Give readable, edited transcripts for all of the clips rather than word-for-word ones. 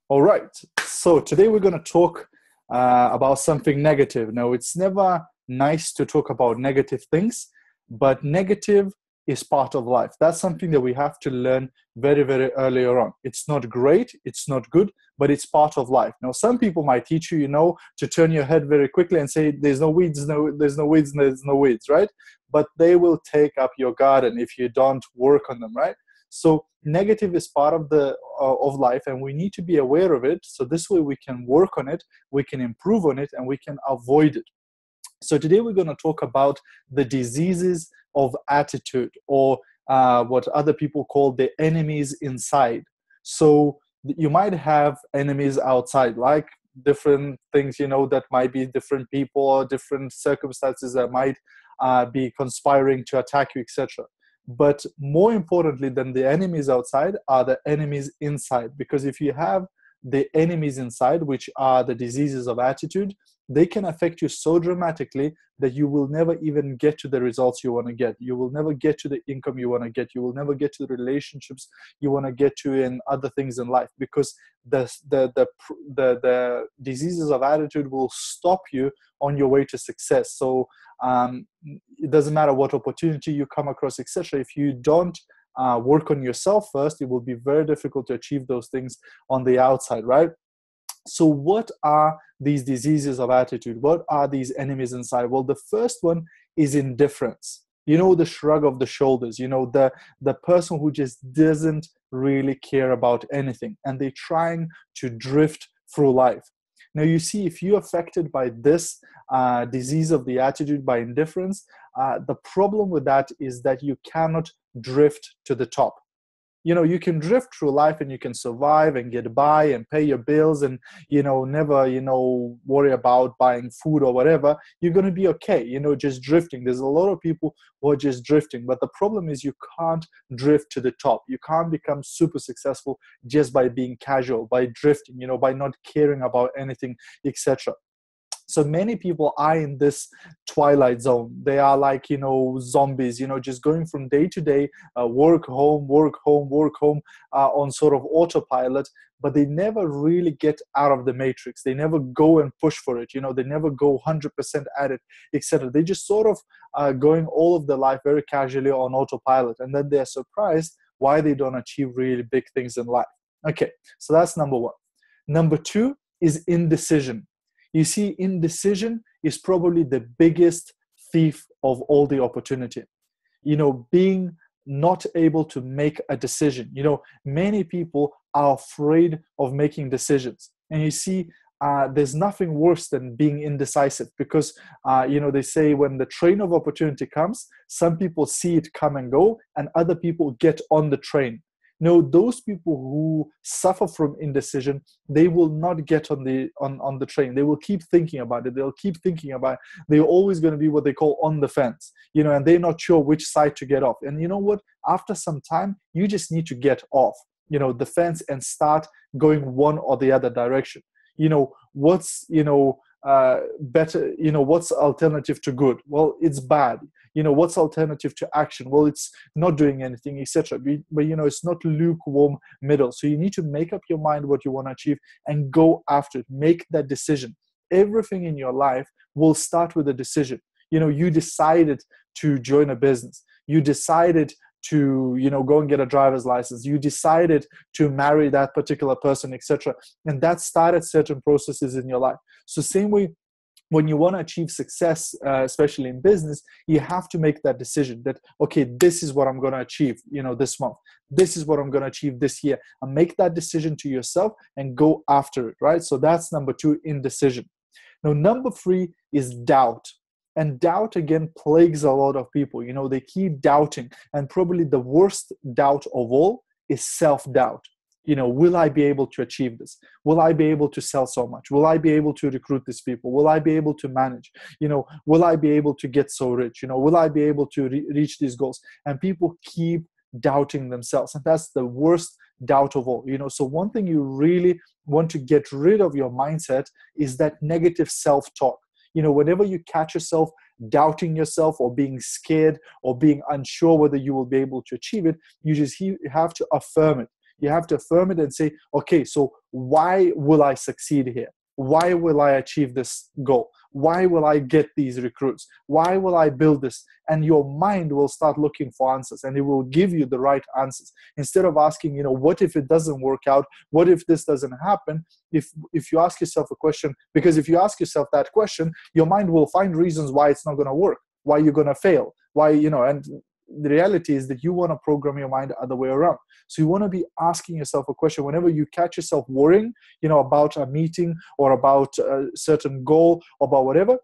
All right. So today we're going to talk about something negative. Now, it's never nice to talk about negative things, but negative is part of life. That's something that we have to learn very, very earlier on. It's not great, it's not good, but it's part of life. Now, some people might teach you, to turn your head very quickly and say, "There's no weeds, there's no weeds, there's no weeds," right? But they will take up your garden if you don't work on them, right? So negative is part of the of life, and we need to be aware of it. So this way we can work on it, we can improve on it, and we can avoid it. So today we're going to talk about the diseases of attitude, or what other people call the enemies inside. So you might have enemies outside, like different things, that might be different people or different circumstances that might be conspiring to attack you, etc. But more importantly than the enemies outside are the enemies inside. Because if you have the enemies inside, which are the diseases of attitude, they can affect you so dramatically that you will never even get to the results you want to get. You will never get to the income you want to get. You will never get to the relationships you want to get to in other things in life, because the diseases of attitude will stop you on your way to success. So it doesn't matter what opportunity you come across, etc. If you don't work on yourself first, it will be very difficult to achieve those things on the outside, right? So what are these diseases of attitude? What are these enemies inside? Well, the first one is indifference. The shrug of the shoulders, the person who just doesn't really care about anything, and they're trying to drift through life. Now, you see, if you're affected by this disease of the attitude, by indifference, the problem with that is that you cannot drift to the top. You can drift through life and you can survive and get by and pay your bills and, never, worry about buying food or whatever. You're going to be okay, just drifting. There's a lot of people who are just drifting. But the problem is you can't drift to the top. You can't become super successful just by being casual, by drifting, by not caring about anything, etc. So many people are in this twilight zone. They are like, zombies, just going from day to day, work, home, on sort of autopilot, but they never really get out of the matrix. They never go and push for it. They never go 100% at it, etc. They just sort of going all of their life very casually on autopilot. And then they're surprised why they don't achieve really big things in life. Okay, so that's number one. Number two is indecision. You see, indecision is probably the biggest thief of all the opportunity. Being not able to make a decision. Many people are afraid of making decisions. And you see, there's nothing worse than being indecisive, because, they say when the train of opportunity comes, some people see it come and go, and other people get on the train. No, those people who suffer from indecision, they will not get on the train. They will keep thinking about it. They'll keep thinking about it. They're always going to be what they call on the fence, and they're not sure which side to get off. And you know what? After some time, you just need to get off, the fence, and start going one or the other direction. What's, better, what's alternative to good? Well, it's bad. What's alternative to action? Well, it's not doing anything, etc. But it's not lukewarm middle. So you need to make up your mind what you want to achieve and go after it. Make that decision. Everything in your life will start with a decision. You decided to join a business. You decided to go and get a driver's license. You decided to marry that particular person, etc. And that started certain processes in your life. So same way, when you want to achieve success, especially in business, you have to make that decision that, okay, this is what I'm going to achieve, this month. This is what I'm going to achieve this year. And make that decision to yourself and go after it, right? So that's number two, indecision. Now, number three is doubt. And doubt, again, plagues a lot of people. They keep doubting. And probably the worst doubt of all is self-doubt. Will I be able to achieve this? Will I be able to sell so much? Will I be able to recruit these people? Will I be able to manage? Will I be able to get so rich? Will I be able to reach these goals? And people keep doubting themselves. And that's the worst doubt of all. So one thing you really want to get rid of your mindset is that negative self-talk. Whenever you catch yourself doubting yourself or being scared or being unsure whether you will be able to achieve it, you just have to affirm it. You have to affirm it and say, okay, so why will I succeed here? Why will I achieve this goal? Why will I get these recruits? Why will I build this? And your mind will start looking for answers, and it will give you the right answers. Instead of asking, what if it doesn't work out? What if this doesn't happen? If you ask yourself a question, because if you ask yourself that question, your mind will find reasons why it's not going to work, why you're going to fail, why, and the reality is that you want to program your mind the other way around. So you want to be asking yourself a question whenever you catch yourself worrying, about a meeting or about a certain goal, about whatever.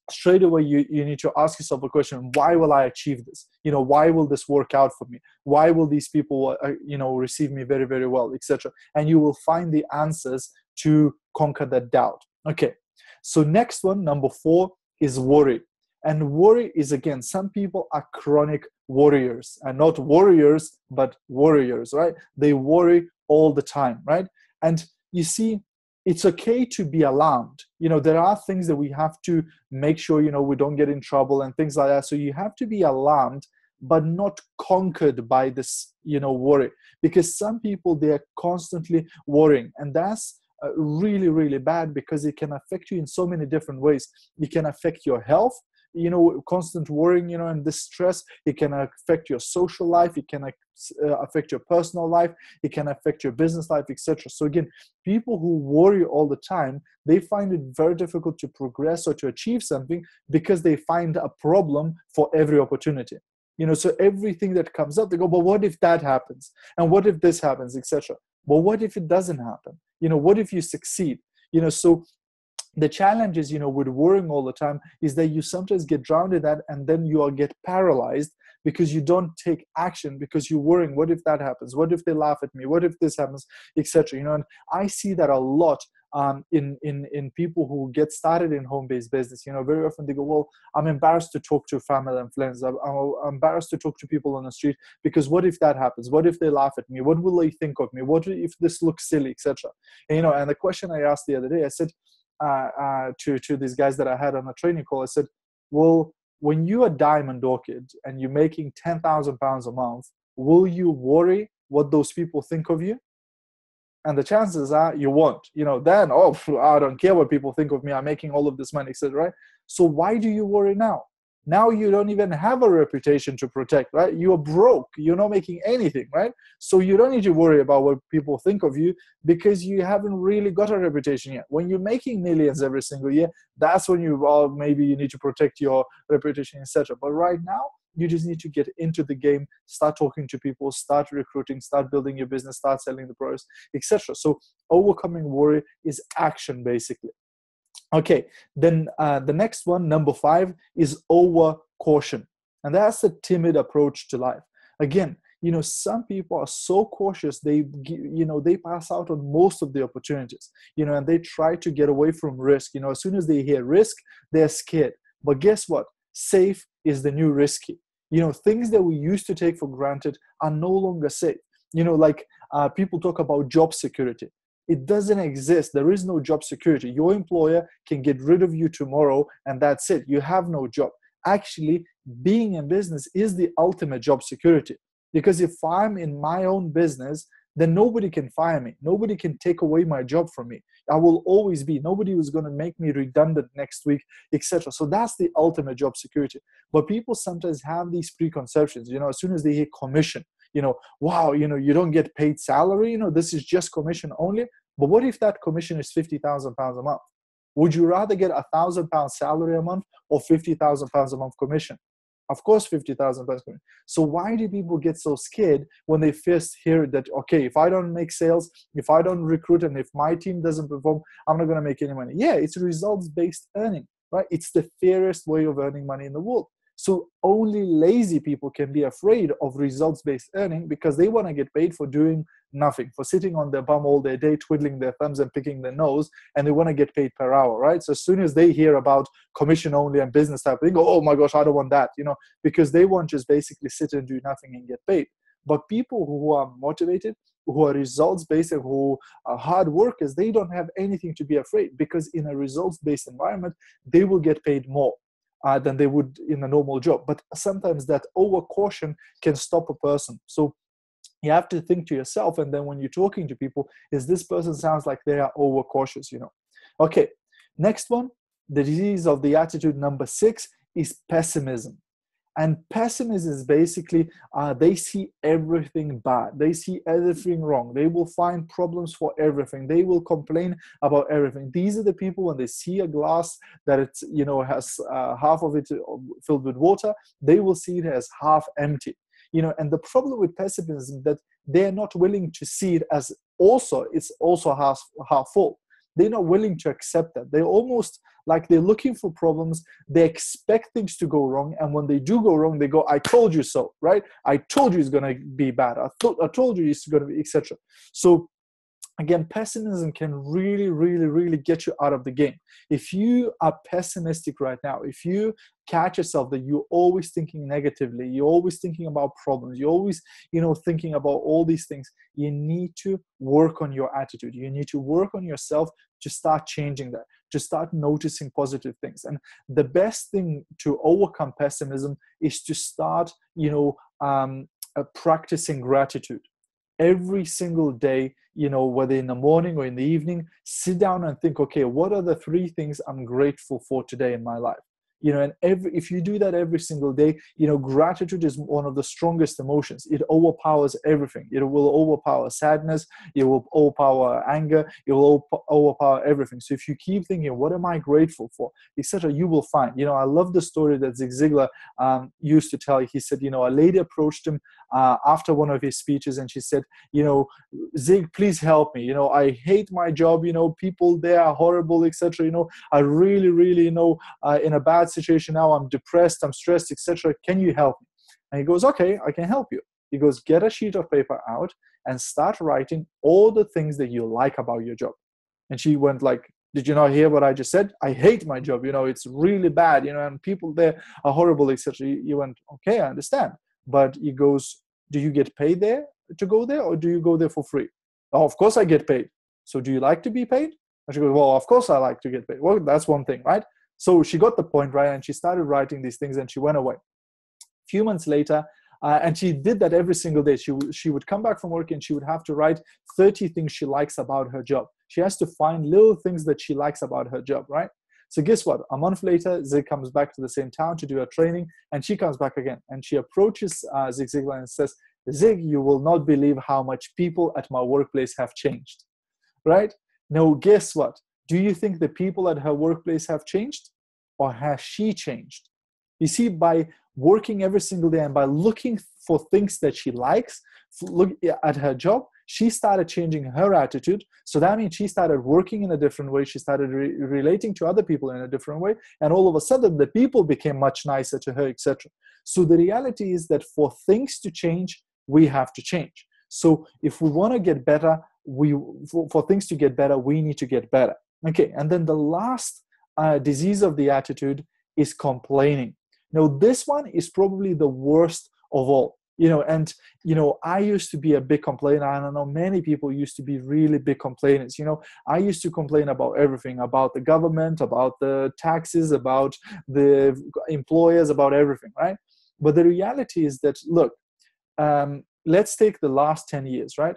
Straight away, you need to ask yourself a question: why will I achieve this? Why will this work out for me? Why will these people, receive me very, very well, etc. And you will find the answers to conquer that doubt. Okay. So next one, number 4, is worry. And worry is, again, some people are chronic warriors, and not warriors, but warriors, right? They worry all the time, right? And you see, it's okay to be alarmed. There are things that we have to make sure, we don't get in trouble and things like that. So you have to be alarmed, but not conquered by this, worry. Because some people, they're constantly worrying. And that's really, really bad, because it can affect you in so many different ways. It can affect your health. Constant worrying, and this stress, it can affect your social life, it can affect your personal life, it can affect your business life, etc. So again, people who worry all the time, they find it very difficult to progress or to achieve something, because they find a problem for every opportunity. So everything that comes up, they go, but what if that happens? And what if this happens, etc. But what if it doesn't happen? What if you succeed? So the challenge is, with worrying all the time, is that you sometimes get drowned in that, and then you get paralyzed because you don't take action, because you're worrying, what if that happens? What if they laugh at me? What if this happens, etc. And I see that a lot in people who get started in home-based business. Very often they go, well, I'm embarrassed to talk to family and friends. I'm embarrassed to talk to people on the street, because what if that happens? What if they laugh at me? What will they think of me? What if this looks silly, etc. And the question I asked the other day, I said, to these guys that I had on a training call, I said, well, when you're a diamond orchid and you're making £10,000 a month, will you worry what those people think of you? And the chances are you won't. Then, I don't care what people think of me, I'm making all of this money, etc. Right? So why do you worry now? Now you don't even have a reputation to protect, right? You're broke. You're not making anything, right? So you don't need to worry about what people think of you, because you haven't really got a reputation yet. When you're making millions every single year, that's when maybe you need to protect your reputation, etc. But right now, you just need to get into the game, start talking to people, start recruiting, start building your business, start selling the products, etc. So overcoming worry is action, basically. Okay, then the next one, number 5, is over caution. And that's a timid approach to life. Again, some people are so cautious, they pass out on most of the opportunities, and they try to get away from risk. As soon as they hear risk, they're scared. But guess what? Safe is the new risky. Things that we used to take for granted are no longer safe. People talk about job security. It doesn't exist. There is no job security. Your employer can get rid of you tomorrow, and that's it. You have no job. Actually, being in business is the ultimate job security. Because if I'm in my own business, then nobody can fire me. Nobody can take away my job from me. I will always be. Nobody was going to make me redundant next week, etc. So that's the ultimate job security. But people sometimes have these preconceptions. As soon as they hear commission, wow, you don't get paid salary, this is just commission only. But what if that commission is £50,000 a month? Would you rather get £1,000 salary a month or £50,000 a month commission? Of course, £50,000 commission. So why do people get so scared when they first hear that, okay, if I don't make sales, if I don't recruit, and if my team doesn't perform, I'm not going to make any money? Yeah, it's results-based earning, right? It's the fairest way of earning money in the world. So only lazy people can be afraid of results-based earning, because they want to get paid for doing nothing, for sitting on their bum all their day, twiddling their thumbs and picking their nose, and they want to get paid per hour, right? So as soon as they hear about commission only and business type, they go, oh my gosh, I don't want that, because they want just basically sit and do nothing and get paid. But people who are motivated, who are results-based, and who are hard workers, they don't have anything to be afraid, because in a results-based environment, they will get paid more than they would in a normal job. But sometimes that over caution can stop a person. So You have to think to yourself, and then when you're talking to people, is this person sounds like they are overcautious, you know? Okay, next one, the disease of the attitude, number 6, is pessimism. And pessimism is basically, they see everything bad. They see everything wrong. They will find problems for everything. They will complain about everything. These are the people, when they see a glass that it's, you know, has half of it filled with water, they will see it as half empty. You know, and the problem with pessimism that they're not willing to see it as it's also half full. They're not willing to accept that. They're almost like they're looking for problems. They expect things to go wrong. And when they do go wrong, they go, I told you so, right? I told you it's going to be bad. I told you it's going to be, etc. So again, pessimism can really, really, really get you out of the game. If you are pessimistic right now, if you catch yourself that you're always thinking negatively, you're always thinking about problems, you're always, you know, thinking about all these things, you need to work on your attitude. You need to work on yourself to start changing that, to start noticing positive things. And the best thing to overcome pessimism is to start, you know, practicing gratitude. Every single day, you know, whether in the morning or in the evening, sit down and think, okay, what are the 3 things I'm grateful for today in my life? You know, and if you do that every single day, you know, gratitude is one of the strongest emotions. It overpowers everything. It will overpower sadness. It will overpower anger. It will overpower everything. So if you keep thinking, what am I grateful for, etc., you will find. You know, I love the story that Zig Ziglar used to tell. He said, you know, a lady approached him after one of his speeches, and she said, you know, Zig, please help me. You know, I hate my job. You know, people there are horrible, etc. You know, I really, really, you know, in a bad situation now, I'm depressed, I'm stressed, etc. Can you help me? And he goes, okay, I can help you. He goes, get a sheet of paper out and start writing all the things that you like about your job. And she went like, did you not hear what I just said? I hate my job. You know, it's really bad, you know, and people there are horrible, etc. He went, okay, I understand. But he goes, do you get paid there to go there, or do you go there for free? Oh, of course I get paid. So do you like to be paid? And she goes, well, of course I like to get paid. Well, that's one thing, right? So she got the point, right? And she started writing these things, and she went away. A few months later, and she did that every single day. She would come back from work, and she would have to write 30 things she likes about her job. She has to find little things that she likes about her job, right? So guess what? A month later, Zig comes back to the same town to do a training, and she comes back again. And she approaches Zig Ziglar and says, Zig, you will not believe how much people at my workplace have changed, right? Now, guess what? Do you think the people at her workplace have changed, or has she changed? You see, by working every single day and by looking for things that she likes, look at her job, she started changing her attitude. So that means she started working in a different way. She started relating to other people in a different way. And all of a sudden, the people became much nicer to her, etc. So the reality is that for things to change, we have to change. So if we want to get better, for things to get better, we need to get better. Okay, and then the last disease of the attitude is complaining. Now, this one is probably the worst of all. You know, and, you know, I used to be a big complainer. I don't know, many people used to be really big complainers. You know, I used to complain about everything, about the government, about the taxes, about the employers, about everything, right? But the reality is that, look, let's take the last 10 years, right?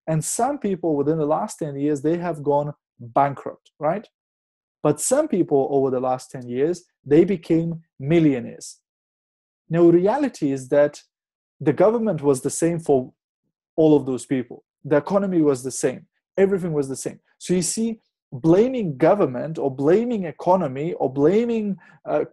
And some people within the last 10 years, they have gone bankrupt, right? But some people over the last 10 years, they became millionaires. Now, reality is that the government was the same for all of those people. The economy was the same. Everything was the same. So you see, blaming government or blaming economy or blaming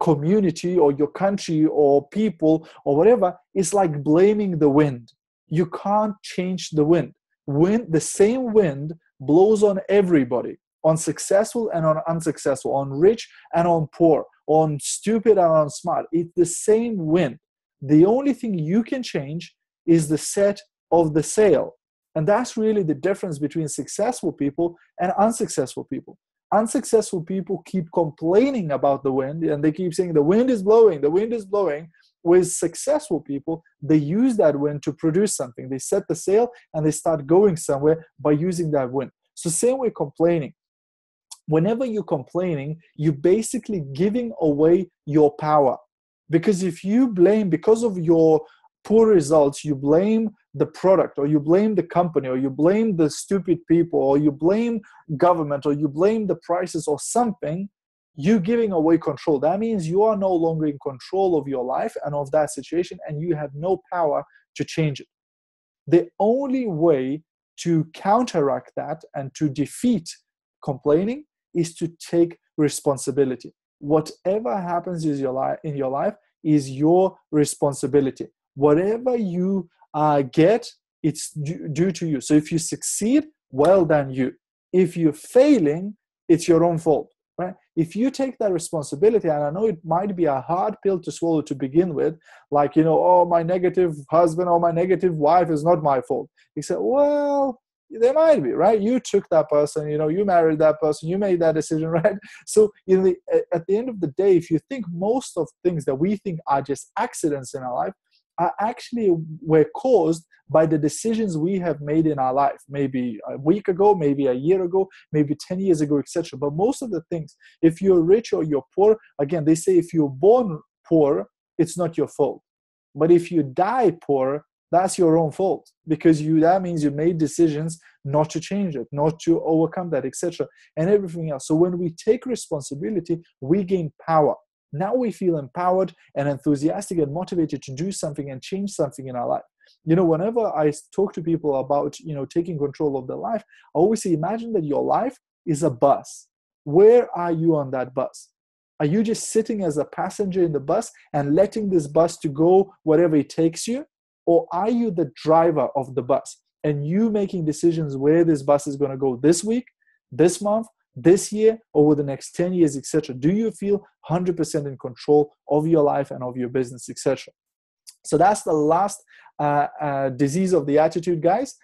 community or your country or people or whatever is like blaming the wind. You can't change the wind. The same wind blows on everybody, on successful and on unsuccessful, on rich and on poor, on stupid and on smart. It's the same wind. The only thing you can change is the set of the sail. And that's really the difference between successful people and unsuccessful people. Unsuccessful people keep complaining about the wind, and they keep saying the wind is blowing, the wind is blowing. With successful people, they use that wind to produce something. They set the sail and they start going somewhere by using that wind. So same way complaining. Whenever you're complaining, you're basically giving away your power. Because if you blame, because of your poor results, you blame the product, or you blame the company, or you blame the stupid people, or you blame government, or you blame the prices or something, you're giving away control. That means you are no longer in control of your life and of that situation, and you have no power to change it. The only way to counteract that and to defeat complaining is to take responsibility. Whatever happens in your life is your responsibility. Whatever you get, it's due to you. So if you succeed, well done you. If you're failing, it's your own fault. Right? If you take that responsibility, and I know it might be a hard pill to swallow to begin with, like, oh, my negative husband or my negative wife is not my fault. You say, well, they might be, right? You took that person, you married that person, you made that decision, right? So at the end of the day, if you think most of things that we think are just accidents in our life are actually were caused by the decisions we have made in our life, maybe a week ago, maybe a year ago, maybe 10 years ago, etc. But most of the things, if you're rich or you're poor, again, they say if you're born poor, it's not your fault. But if you die poor, that's your own fault, because that means you made decisions not to change it, not to overcome that, etc. and everything else. So when we take responsibility, we gain power. Now we feel empowered and enthusiastic and motivated to do something and change something in our life. Whenever I talk to people about, taking control of their life, I always say, imagine that your life is a bus. Where are you on that bus? Are you just sitting as a passenger in the bus and letting this bus to go wherever it takes you? Or are you the driver of the bus and you making decisions where this bus is going to go this week, this month, this year, over the next 10 years, etc.? Do you feel 100% in control of your life and of your business, etc.? So that's the last disease of the attitude, guys.